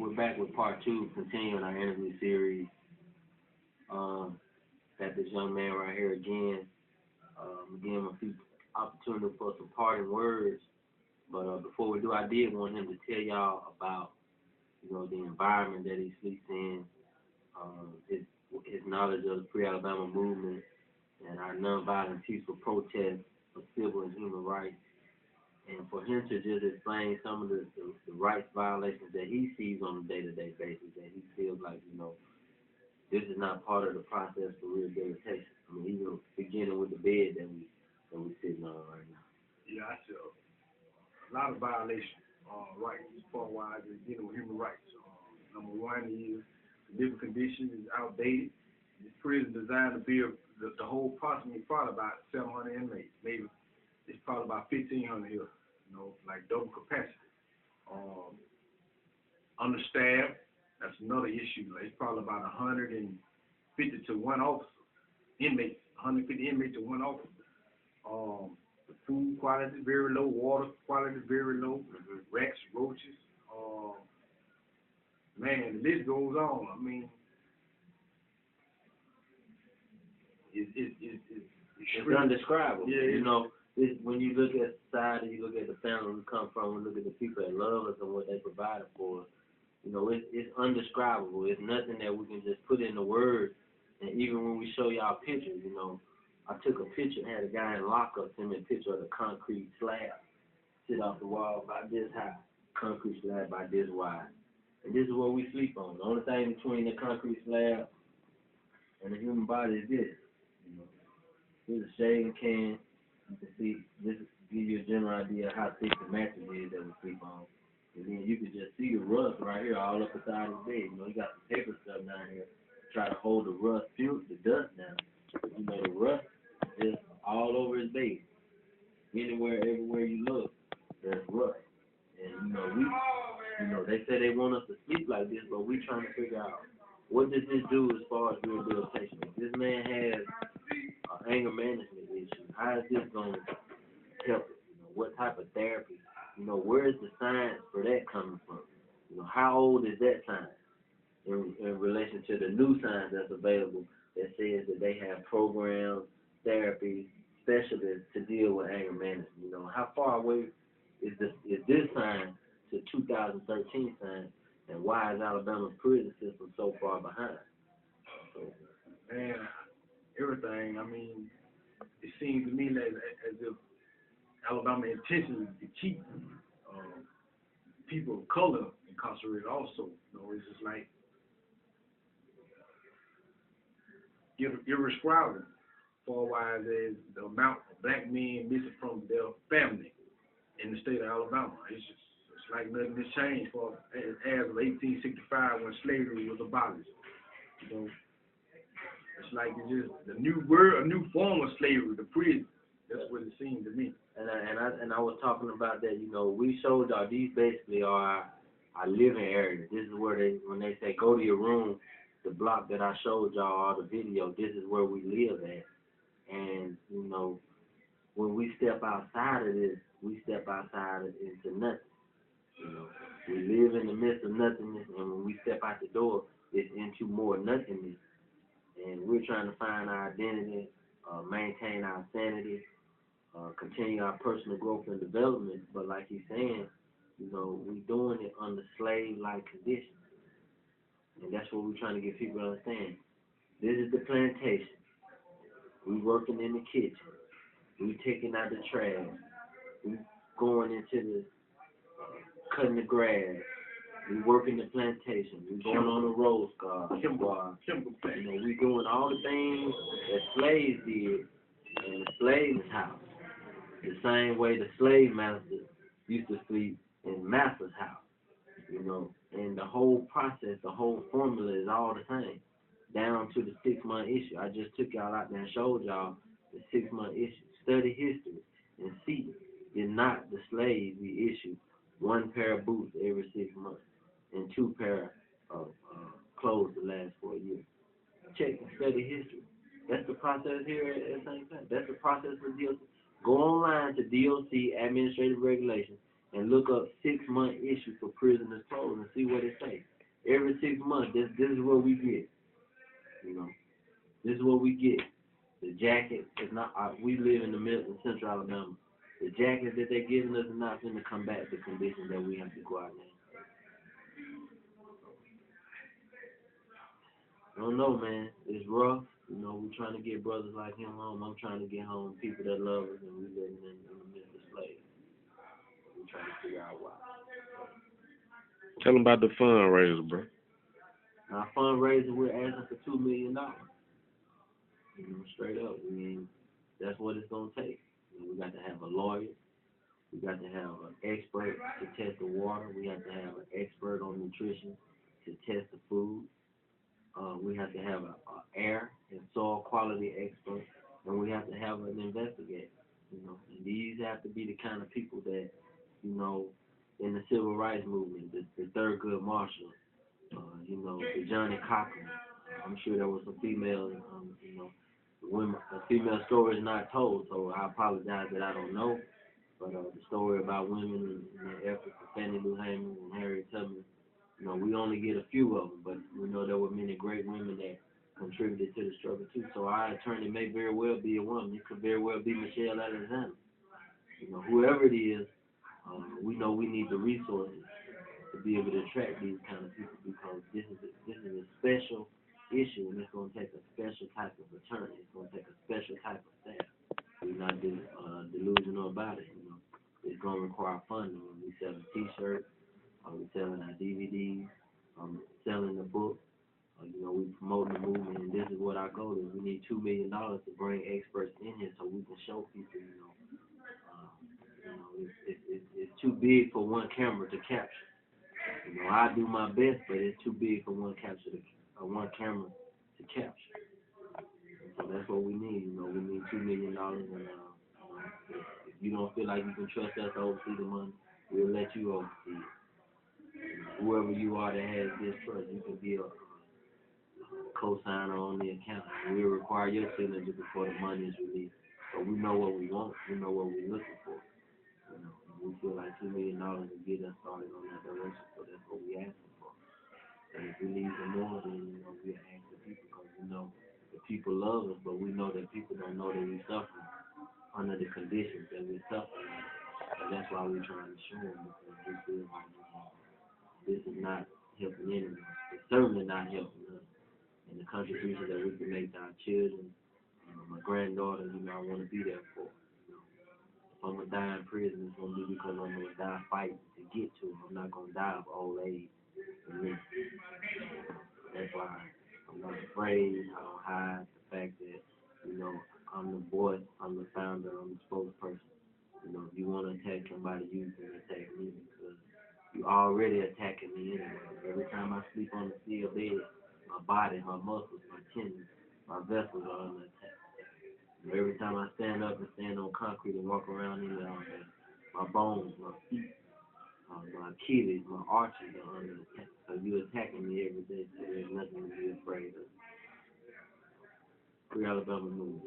we're back with part two, continuing our interview series. Got this young man right here again. Give him a few opportunity for some parting words. But before we do, I did want him to tell y'all about, the environment that he sleeps in, his knowledge of the pre-Alabama movement, and our nonviolent peaceful protest for civil and human rights. And for him to just explain some of the rights violations that he sees on a day-to-day basis, that he feels like, this is not part of the process for rehabilitation. I mean, even beginning with the bed that we sitting on right now. Yeah, I see a lot of violations, rights, as far as dealing with human rights. Number one is the living conditions is outdated. The prison designed to be the whole approximately probably about 700 inmates. Maybe it's probably about 1,500 here. Like double capacity. Understaffed, that's another issue. It's probably about 150 to one officer. Inmates, 150 inmates to one officer. The food quality is very low, water quality is very low, rats, roaches. Man, the list goes on. I mean, it's undescribable. Yeah, when you look at society, you look at the family we come from, we look at the people that love us and what they provided for us, it's undescribable. It's nothing that we can just put into words. And even when we show y'all pictures, I took a picture, had a guy in lockup send me a picture of the concrete slab sit off the wall about this high, concrete slab about this wide. And this is what we sleep on. The only thing between the concrete slab and the human body is this. Here's a shaving can. You can see, this give you a general idea of how thick the mattress is that we sleep on. And then you can just see the rust right here all up beside his bed. He got some paper stuff down here to try to hold the rust, the dust down. The rust is all over his bed. Anywhere, everywhere you look, there's rust. And, they say they want us to sleep like this, but we trying to figure out what does this do as far as rehabilitation. If this man has anger management issue, how is this going to help it? What type of therapy? Where is the science for that coming from? How old is that science in relation to the new science that's available that says that they have programs, therapy, specialists to deal with anger management? How far away is this science to 2013 science, and why is Alabama's prison system so far behind? Man, everything. I mean, it seems to me that as if Alabama intention is to keep people of color incarcerated also. It's just like irrescribable far as the amount of black men missing from their family in the state of Alabama. It's like nothing has changed as of 1865 when slavery was abolished. It's like it's just a new form of slavery, the prison. That's what it seemed to me. And I was talking about that. We showed y'all these basically are our living areas. This is where when they say go to your room, the block that I showed y'all all the video. This is where we live at. And when we step outside of this, we step outside into nothing. We live in the midst of nothingness, and when we step out the door, it's into more nothingness. And we're trying to find our identity, maintain our sanity, continue our personal growth and development. But like he's saying, we're doing it under slave-like conditions. And that's what we're trying to get people to understand. This is the plantation. We working in the kitchen. We taking out the trash. We going into the cutting the grass. We working the plantation. We going on the rose garden. We doing all the things that slaves did in the slave's house. The same way the slave masters used to sleep in master's house. And the whole process, the whole formula is all the same, down to the 6-month issue. I just took y'all out there and showed y'all the 6-month issue. Study history and see, did not the slaves be issued 1 pair of boots every 6 months and 2 pair of clothes to last for a year? Check and study history. That's the process here at St. Pat. That's the process for DOC. Go online to DOC Administrative Regulations and look up 6-month issue for prisoners' clothes and see what it says. Every 6 months, this is what we get. You know, this is what we get. The jacket is not. We live in the middle in Central Alabama. The jackets that they're giving us are not going to come back to conditions that we have to go out now. I don't know, man. It's rough. You know, we're trying to get brothers like him home. I'm trying to get home people that love us, and we living in the midst of slaves. We're trying to figure out why. Tell them about the fundraiser, bro. Our fundraiser, we're asking for $2 million. You know, straight up. I mean, that's what it's going to take. You know, we got to have a lawyer. We got to have an expert to test the water. We have to have an expert on nutrition to test the food. We have to have an air and soil quality expert, and we have to have an investigator. You know, and these have to be the kind of people that, you know, in the civil rights movement, the Thurgood Marshall, you know, the Johnny Cochran. I'm sure there was some female, you know, women. A female story is not told, so I apologize that I don't know. But the story about women in the effort for Fannie Lou Hamer and Harriet Tubman, you know, we only get a few of them, but we know there were many great women that contributed to the struggle too. So our attorney may very well be a woman. It could very well be Michelle Alexander. You know, whoever it is, we know we need the resources to be able to attract these kind of people, because this is a special issue, and it's going to take a special type of attorney. It's going to take a special type of staff. We're not delusional about it. You know, it's going to require funding. When we selling T-shirts, we selling our DVDs, selling the book. You know, we promoting the movement, and this is what our goal is. We need $2 million to bring experts in here so we can show people. It's too big for one camera to capture. You know, I do my best, but it's too big for one camera to capture. And so that's what we need. You know, we need $2 million, and if you don't feel like you can trust us to oversee the money, we'll let you oversee it. Whoever you are that has this trust, you can be a co-signer on the account. We'll require your signature before the money is released. So we know what we want. We know what we're looking for. You know, we feel like $2 million will get us started on that direction. So that's what we're asking for. And if we need some more, then, you know, we'll ask the people, because we know the people love us, but we know that people don't know that we're suffering under the conditions that we're suffering. And that's why we're trying to show them, because we feel like this is not helping anyone. It's certainly not helping us. And the contribution that we can make to our children, my granddaughter, you know, I want to be there for. You know, if I'm going to die in prison, it's going to be because I'm going to die fighting to get to it. I'm not going to die of old age. That's why I'm not afraid. I don't hide the fact that, you know, I'm the voice, I'm the founder, I'm the spokesperson. You know, if you want to attack somebody, you can attack me, because you already attacking me anyway. Every time I sleep on the steel bed, my body, my muscles, my tendons, my vessels are under attack. Every time I stand up and stand on concrete and walk around in there, my bones, my feet, my Achilles, my arches are under attack. So you're attacking me every day, so there's nothing to be afraid of. Free Alabama movement.